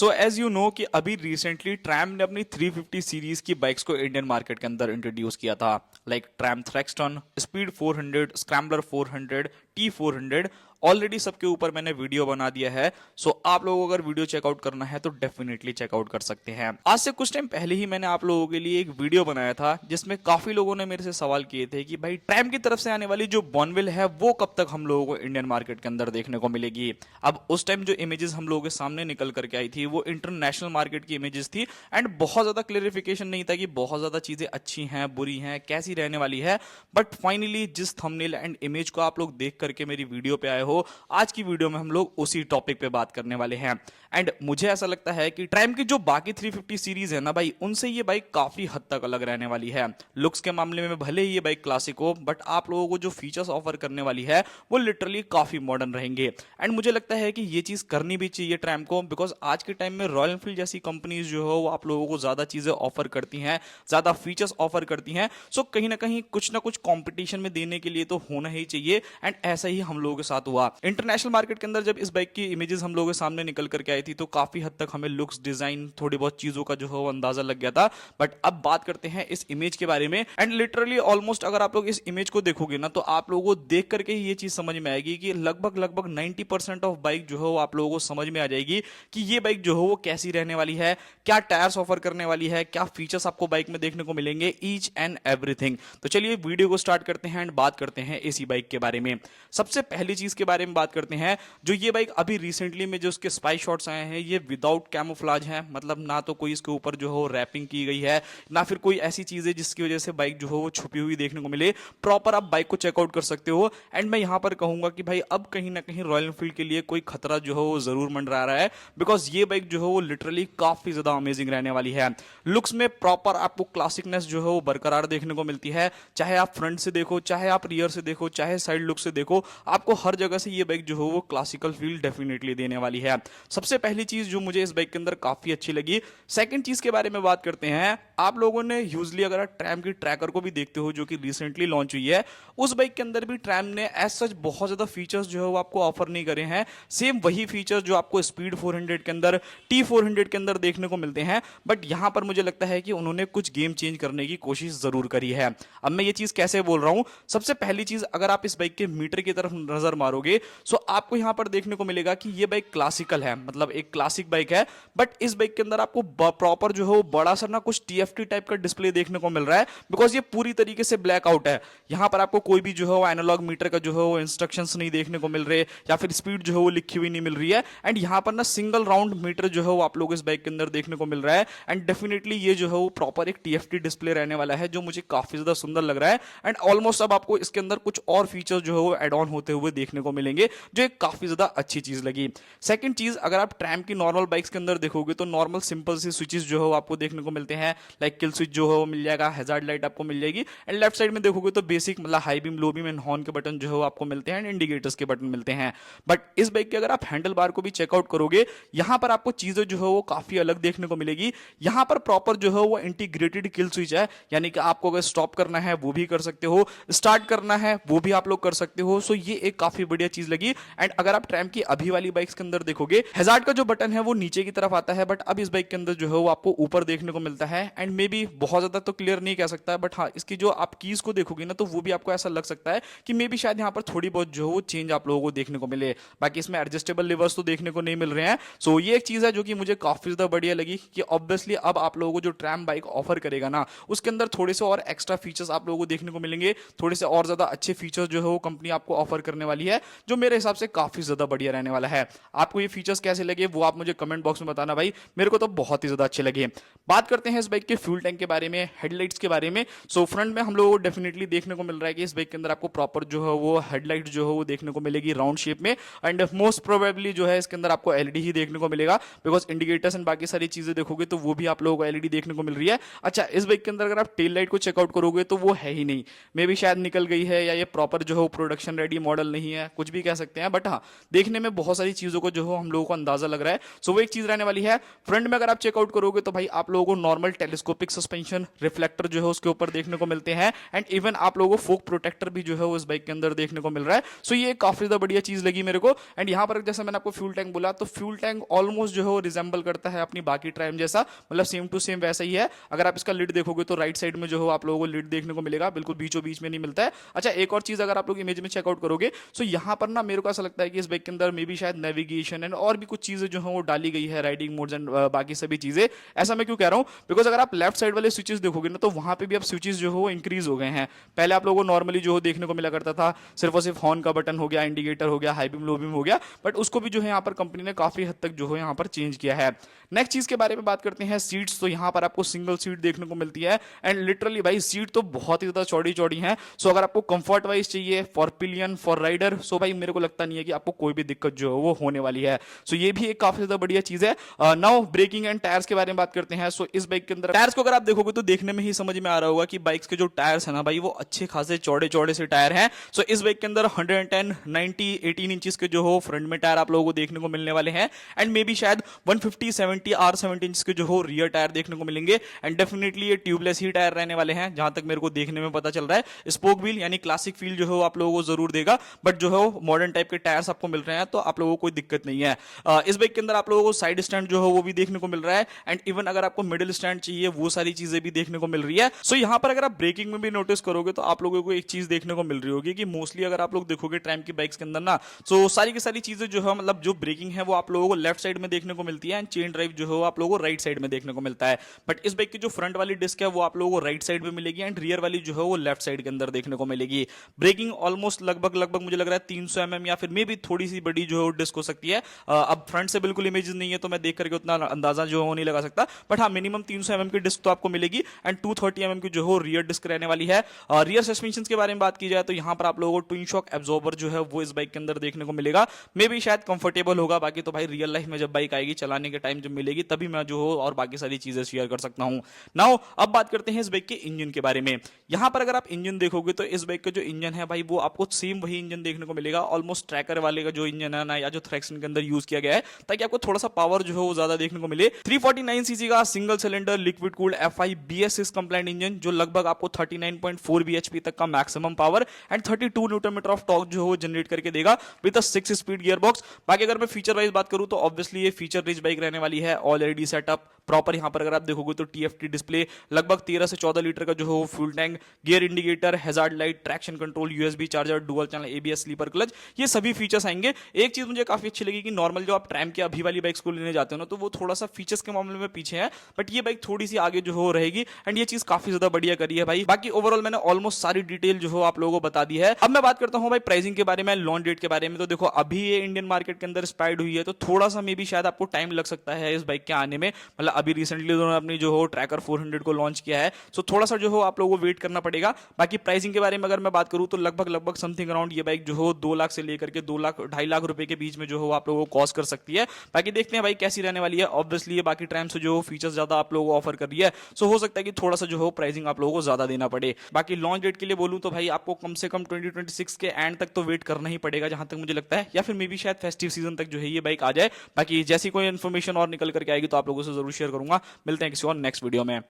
So as you know कि अभी recently tram ने अपनी 350 सीरीज की बाइक्स को इंडियन मार्केट के अंदर इंट्रोड्यूस किया था। लाइक ट्रैम Thruxton, Speed 400, Scrambler 400, T400। Already सबके ऊपर मैंने वीडियो बना दिया है। सो आप लोगों को अगर वीडियो चेकआउट करना है तो डेफिनेटली चेकआउट कर सकते हैं। आज से कुछ टाइम पहले ही मैंने आप लोगों के लिए एक वीडियो बनाया था जिसमें काफी लोगों ने मेरे से सवाल किए थे कि भाई ट्रैम की तरफ से आने वाली जो बॉनविल है वो कब तक हम लोगों को इंडियन मार्केट के अंदर देखने को मिलेगी। अब उस टाइम जो इमेजेस हम लोगों के सामने निकल करके आई थी वो इंटरनेशनल मार्केट की इमेजेस थी एंड बहुत ज्यादा क्लेरिफिकेशन नहीं था कि बहुत ज्यादा चीजें अच्छी हैं बुरी हैं कैसी रहने वाली है। बट फाइनली जिस थंबनेल एंड इमेज को आप लोग देख करके मेरी वीडियो पे आए हो, आज की वीडियो में हम लोग उसी टॉपिक पे बात करने वाले हैं। एंड मुझे ऐसा लगता है कि ट्रैम की जो बाकी 350 सीरीज है ना भाई, उनसे ये बाइक काफी हद तक अलग रहने वाली है। लुक्स के मामले में भले ही ये बाइक क्लासिक हो, बट आप लोगों को जो फीचर्स ऑफर करने वाली है वो लिटरली काफी मॉडर्न रहेंगे। एंड मुझे लगता है कि ये चीज करनी भी चाहिए ट्रैम को, बिकॉज आज के टाइम में रॉयल एनफील्ड जैसी कंपनीज जो हो वो आप लोगों को ज्यादा चीजें ऑफर करती हैं, ज्यादा फीचर्स ऑफर करती हैं। सो कहीं ना कहीं कुछ ना कुछ कंपटीशन में देने के लिए तो होना ही चाहिए। एंड ऐसा ही हम लोगों के साथ हुआ। इंटरनेशनल मार्केट के अंदर जब इस बाइक की इमेजेस हम लोगों के सामने निकल करके आई थी तो काफी हद तक हमें लुक्स, डिजाइन, थोड़ी बहुत चीजों का जो है वो अंदाजा लग गया था। बट अब बात करते हैं इस इमेज के बारे में। एंड लिटरली ऑलमोस्ट अगर आप लोग इस इमेज को देखोगे ना तो आप लोगों को देख करके ही ये चीज समझ में आएगी कि लगभग लगभग 90% ऑफ बाइक जो है वो आप लोगों को समझ में आ जाएगी कि ये बाइक जो है वो कैसी रहने वाली है, क्या टायर्स ऑफर करने वाली है, क्या फीचर्स आपको बाइक में देखने को मिलेंगे, ईच एंड एवरीथिंग। तो चलिए वीडियो को स्टार्ट करते हैं एंड बात करते हैं इसी बाइक के बारे में। सबसे पहली चीज के बारे में बात करते हैं, जो ये बाइक अभी रिसेंटली में जो उसके स्पाई शॉट्स आए हैं ये विदाउट कैमोफ्लाज है। मतलब ना तो कोई इसके ऊपर जो हो रैपिंग की गई है, ना फिर कोई ऐसी चीज है जिसकी वजह से बाइक जो हो वो छुपी हुई देखने को मिले। प्रॉपर आप बाइक को चेकआउट कर सकते हो। एंड मैं यहां पर कहूंगा कि भाई अब कहीं ना कहीं रॉयल एनफील्ड के लिए कोई खतरा जो हो वो जरूर मंडरा रहा है, बिकॉज ये बाइक जो है वो लिटरली काफी ज्यादा अमेजिंग रहने वाली है। लुक्स में प्रॉपर आपको क्लासिकनेस जो है वो बरकरार देखने को मिलती है। चाहे आप फ्रंट से देखो, चाहे आप रियर से देखो, चाहे साइड लुक से देखो, आपको हर जगह से ये बाइक जो है वो क्लासिकल फील डेफिनेटली देने वाली है। सबसे पहली चीज जो मुझे इस बाइक के अंदर काफी अच्छी लगी। सेकंड चीज के बारे में बात करते हैं। आप लोगों ने यूजली अगर आप ट्रैम की ट्रैकर को भी देखते हो जो कि रिसेंटली लॉन्च हुई है, उस बाइक के अंदर भी ट्रैम ने एज सच बहुत ज्यादा फीचर्स जो है वो आपको ऑफर नहीं करे हैं। सेम वही फीचर्स जो आपको स्पीड 400 के अंदर, T400 के अंदर देखने को मिलते हैं। बट यहां पर मुझे लगता है कि उन्होंने कुछ गेम चेंज करने की कोशिश जरूर करी है। अब मैं ये चीज कैसे बोल रहा हूं, सबसे पहली चीज अगर आप इस बाइक के मीटर की तरफ नजर मारोगे सो आपको यहां पर देखने को मिलेगा कि ये बाइक क्लासिकल है, मतलब एक क्लासिक बाइक है। बट इस बाइक के अंदर आपको प्रॉपर जो है बड़ा सा ना कुछ TFT टाइप का डिस्प्ले देखने को मिल रहा है, बिकॉज ये पूरी तरीके से ब्लैक आउट है। यहां पर आपको कोई भी जो है वो एनालॉग मीटर का जो है वो इंस्ट्रक्शंस नहीं देखने को मिल रहे, या फिर स्पीड जो है वो लिखी हुई नहीं मिल रही है। एंड यहां पर ना सिंगल राउंड मीटर जो है वो आप लोग इस बाइक के अंदर देखने को मिल रहा है। एंड डेफिनेटली ये जो है वो प्रॉपर एक TFT डिस्प्ले रहने वाला है जो मुझे काफी ज्यादा सुंदर लग रहा है। एंड ऑलमोस्ट अब आपको इसके अंदर कुछ और फीचर्स जो है वो एड ऑन होते हुए देखने को मिलेंगे, जो एक काफी ज्यादा अच्छी चीज लगी। सेकंड चीज, अगर आप ट्रैम की नॉर्मल बाइक्स के अंदर देखोगे तो नॉर्मल सिंपल सी स्विचेस जो है आपको देखने को मिलते हैं। लाइक किल स्विच जो है वो मिल जाएगा, हैजार्ड लाइट आपको मिल जाएगी। एंड लेफ्ट साइड में देखोगे तो बेसिक मतलब high beam, low beam and horn के बटन जो है आपको मिलते हैं एंड इंडिकेटर्स के बटन मिलते हैं। बट इस बाइक के अगर आप हैंडल बार को भी चेकआउट करोगे, यहां पर आपको चीजें जो है वो काफी अलग देखने को मिलेगी। यहां पर प्रॉपर जो है वो इंटीग्रेटेड किल स्विच है, यानी कि आपको अगर स्टॉप करना है वो भी कर सकते हो, स्टार्ट करना है वो भी आप लोग कर सकते हो। सो ये एक काफी बढ़िया चीज लगी। एंड अगर आप ट्रैम की अभी वाली बाइक्स के अंदर देखोगे, हैजार्ड का जो बटन है वो नीचे की तरफ आता है, बट अब इस बाइक के अंदर जो है वो आपको ऊपर देखने को मिलता है। एंड मे बी बहुत ज्यादा तो क्लियर नहीं कह सकता है, बट हाँ इसकी जो आप कीज को देखोगे ना तो वो भी आपको ऐसा लग सकता है कि मे बी शायद यहाँ पर थोड़ी बहुत जो वो चेंज आप लोगों को देखने को मिले। बाकी इसमें एडजस्टेबल लिवर्स तो देखने को नहीं मिल रहे हैं। सो ये एक चीज है जो कि मुझे काफी ज्यादा बढ़िया लगी कि ऑब्वियसली अब आप लोगों को जो ट्रैम बाइक ऑफर करेगा ना उसके अंदर थोड़े से और एक्स्ट्रा फीचर्स आप लोगों को देखने को मिलेंगे, थोड़े से और ज्यादा अच्छे फीचर्स जो है वो कंपनी आपको ऑफर करने वाली है, जो मेरे हिसाब से काफी ज्यादा बढ़िया रहने वाला है। आपको ये फीचर्स कैसे लगे वो आप मुझे कमेंट बॉक्स में बताना भाई, मेरे को तो बहुत ही ज्यादा अच्छे लगे। बात करते हैं इस बाइक के फ्यूल टैंक के बारे में, हेडलाइट्स के बारे में। सो फ्रंट में हम लोगों को डेफिनेटली देखने को मिल रहा है कि इस बाइक के अंदर आपको प्रॉपर जो है वो हेडलाइट जो है वो देखने को मिलेगी राउंड शेप में। एंड मोस्ट प्रोबेबली जो है इसके अंदर आपको एलईडी ही देखने को मिलेगा, बिकॉज इंडिकेटर्स एंड बाकी सारी चीजें देखोगे तो वो भी आप लोगों को एलईडी देखने को मिल रही है। अच्छा, इस बाइक के अंदर अगर आप टेल लाइट को चेकआउट करोगे तो वो है ही नहीं, मे भी शायद निकल गई है, या ये प्रॉपर जो है प्रोडक्शन रेडी मॉडल नहीं है, कुछ भी कह सकते हैं। बट हाँ, देखने में बहुत सारी चीजों को जो है हम लोगों को अंदाजा लग रहा है। सो वो एक चीज रहने वाली है। फ्रंट में अगर आप चेकआउट करोगे तो भाई आप लोगों को normal telescope telescopic suspension, reflector जो है उसके ऊपर देखने को मिलते हैं, एंड इवन आप लोगों को फोक प्रोटेक्टर भी जो है वो इस बाइक के अंदर देखने को मिल रहा है। सो ये काफी ज्यादा बढ़िया चीज लगी मेरे को। एंड यहाँ पर जैसे मैंने आपको फ्यूल टैंक बोला, तो फ्यूल टैंक ऑलमोस्ट जो है वो रिजेंबल करता है अपनी बाकी ट्राइम जैसा, मतलब सेम टू सेम वैसा ही है। अगर आप इसका लिड देखोगे तो राइट साइड में जो है आप लोगों को लिड देखने को मिलेगा, बिल्कुल बीचों बीच में नहीं मिलता है। अच्छा, एक और चीज अगर आप लोग इमेज में चेकआउट करोगे, सो यहाँ पर ना मेरे को ऐसा लगता है कि इस बाइक के अंदर मे बी शायद नेविगेशन एंड और भी कुछ चीजें जो है वो डाली गई है, राइडिंग मोड्स एंड बाकी सभी चीजें। ऐसा मैं क्यों कह रहा हूँ, बिकॉज अगर आप लेफ्ट साइड वाले स्विचेस देखोगे ना, तो वहां पे भी अब स्विचेस जो है वो इंक्रीज हो गए हैं। पहले आप लोगों को नॉर्मली जो देखने को मिला करता था सिर्फ और सिर्फ हॉर्न का बटन हो गया, इंडिकेटर हो गया, हाई बीम लो बीम हो गया, बट उसको भी जो है यहाँ पर कंपनी ने काफी हद तक जो है यहाँ पर चेंज किया है। नेक्स्ट चीज के बारे में बात करते हैं, सीट्स। तो यहाँ पर आपको सिंगल सीट देखने को मिलती है, एंड लिटरली भाई सीट तो बहुत ही ज्यादा चौड़ी चौड़ी है। सो अगर आपको कंफर्ट वाइज चाहिए फॉर पिलियन फॉर राइडर, सो भाई मेरे को लगता नहीं है कि आपको कोई भी दिक्कत जो है वो होने वाली है। सो ये भी एक काफी ज्यादा बढ़िया चीज है। नाउ ब्रेकिंग एंड टायर्स के बारे में बात करते हैं। सो इस बाइक के अंदर टायर्स को अगर आप देखोगे तो देखने में ही समझ में आ रहा होगा कि बाइक्स के जो टायर्स है ना भाई, वो अच्छे खासे चौड़े चौड़े से टायर हैं। सो इस बाइक के अंदर 110 90 18 इंचेस के जो हो फ्रंट में टायर आप लोगों को देखने को मिलने वाले हैं, एंड मे बी शायद 150 70 R70 इंच के जो हो रियर टायर देखने को मिलेंगे। एंड डेफिनेटली ये ट्यूबलेस ही टायर रहने वाले हैं, जहां तक मेरे को देखने में पता चल रहा है। स्पोक व्हील यानी क्लासिक फील जो है आप लोगों को जरूर देगा, बट जो है मॉडर्न टाइप के टायर्स आपको मिल रहे हैं, तो आप लोगों को कोई दिक्कत नहीं है। इस बाइक के अंदर आप लोगों को साइड स्टैंड जो है वो भी देखने को मिल रहा है, एंड इवन अगर आपको मिडिल स्टैंड चाहिए वो सारी चीजें भी देखने को मिल रही है। सो यहाँ पर अगर आप ब्रेकिंग में भी नोटिस करोगे तो आप लोगों को एक चीज देखने को मिल रही होगी कि मोस्टली अगर आप लोग देखोगे ट्रैम की बाइक्स के अंदर ना, तो सारी की सारी चीजें जो है मतलब जो ब्रेकिंग है वो आप लोगों को लेफ्ट साइड में देखने को मिलती है, एंड चेन ड्राइव जो है आप लोगों को राइट साइड में देखने को मिलता है। बट इस बाइक की जो फ्रंट वाली डिस्क है वो आप लोगों को राइट साइड में मिलेगी, एंड रियर वाली जो है वो लेफ्ट साइड के अंदर देखने को मिलेगी। ब्रेकिंग ऑलमोस्ट लगभग मुझे लग रहा है 300 mm या फिर मे भी थोड़ी सी बड़ी जो है डिस्क हो सकती है। अब फ्रंट से बिल्कुल इमेजेस नहीं है तो मैं देख करके उतना अंदाजा जो है नहीं लगा सकता, बट हाँ मिनिमम 300 mm की डिस्क तो आपको मिलेगी, एंड 230 mm की जो है रियर डिस्क रहने वाली है। रियर सस्पेंशन के बारे में बात की जाए तो यहाँ पर आप लोगों को ट्विन शॉक एब्जॉर्बर जो है वो इस बाइक के अंदर देखने को मिलेगा। मे भी शायद कंफर्टेबल होगा, बाकी तो भाई रियल लाइफ में जब बाइक आएगी चलाने के टाइम जब मिलेगी तभी मैं जो हो और बाकी सारी चीजें शेयर कर सकता हूँ। नाउ अब बात करते हैं इस बाइक के इंजन के बारे में। यहाँ पर अगर आप इंजन देखोगे तो इस बाइक का जो इंजन है भाई वो आपको सेम वही इंजन देखने को मिलेगा, ऑलमोस्ट ट्रैकर वाले का जो इंजन है ना, या जो थ्रैक्सन के अंदर यूज किया गया है, ताकि आपको थोड़ा सा पावर जो है वो ज्यादा देखने को मिले। 349 सीसी का single cylinder liquid cooled FI BS6 complaint engine, जो लगभग आपको 39.4 bhp तक का maximum power and 32 Newton metre of torque जो है वो जनरेट करके देगा with a 6 speed gear box. बाकी अगर मैं फीचर वाइज बात करूं तो ऑब्वियसली ये फीचर रिच बाइक रहने वाली है। ऑल एलईडी सेटअप प्रॉपर, यहाँ पर अगर आप देखोगे तो TFT डिस्प्ले, लगभग 13 से 14 लीटर का जो है वो fuel tank, gear indicator, hazard light, traction control, USB charger, dual channel ABS, slipper clutch, ये सभी फीचर्स आएंगे। एक चीज मुझे काफी अच्छी लगी कि नॉर्मल जो आप ट्रैम की अभी वाली बाइक्स को लेने जाते हो ना, तो वो थोड़ा सा फीचर्स के मामले में पीछे है, बट ये बाइक थोड़ी सी आगे जो हो रहेगी, एंड ये चीज काफी ज्यादा बढ़िया करी है भाई। बाकी ओवरऑल मैंने ऑलमोस्ट सारी डिटेल जो हो आप लोगों को बता दी है। अब मैं बात करता हूँ भाई प्राइसिंग के बारे में, लॉन्च डेट के बारे में। तो देखो अभी ये इंडियन मार्केट के अंदर एक्सपायर्ड हुई है, तो थोड़ा सा मे भी शायद आपको टाइम लग सकता है इस बाइक के आने में। मतलब अभी रिसेंटली उन्होंने अपनी जो हो ट्रैकर 400 को लॉन्च किया है, सो थोड़ा सा जो हो आप लोगों को वेट करना पड़ेगा। बाकी प्राइसिंग के बारे में अगर मैं बात करूं तो लगभग समथिंग अराउंड ये बाइक जो हो 2 लाख से लेकर के 2 लाख 2.5 लाख रुपए के बीच में जो हो आप लोगों को कॉस्ट कर सकती है। बाकी देखते हैं भाई कैसी रहने वाली है। ऑब्वियसली ये बाकी ट्रैम से जो फीचर्स ज्यादा आप लोगों को ऑफर कर रही है, सो हो सकता है कि थोड़ा सा जो हो प्राइसिंग आप लोगों को ज्यादा देना पड़े। बाकी लॉन्च डेट के लिए बोलूं तो भाई आपको कम से कम 2026 के एंड तक तो वेट करना ही पड़ेगा, जहां तक मुझे लगता है, या फिर मे बी शायद फेस्टिव सीजन तक जो है ये बाइक आ जाए। बाकी जैसी कोई इन्फॉर्मेशन और निकल करके आएगी तो आप लोगों से जरूर शेयर करूंगा। मिलते हैं किसी और नेक्स्ट वीडियो में।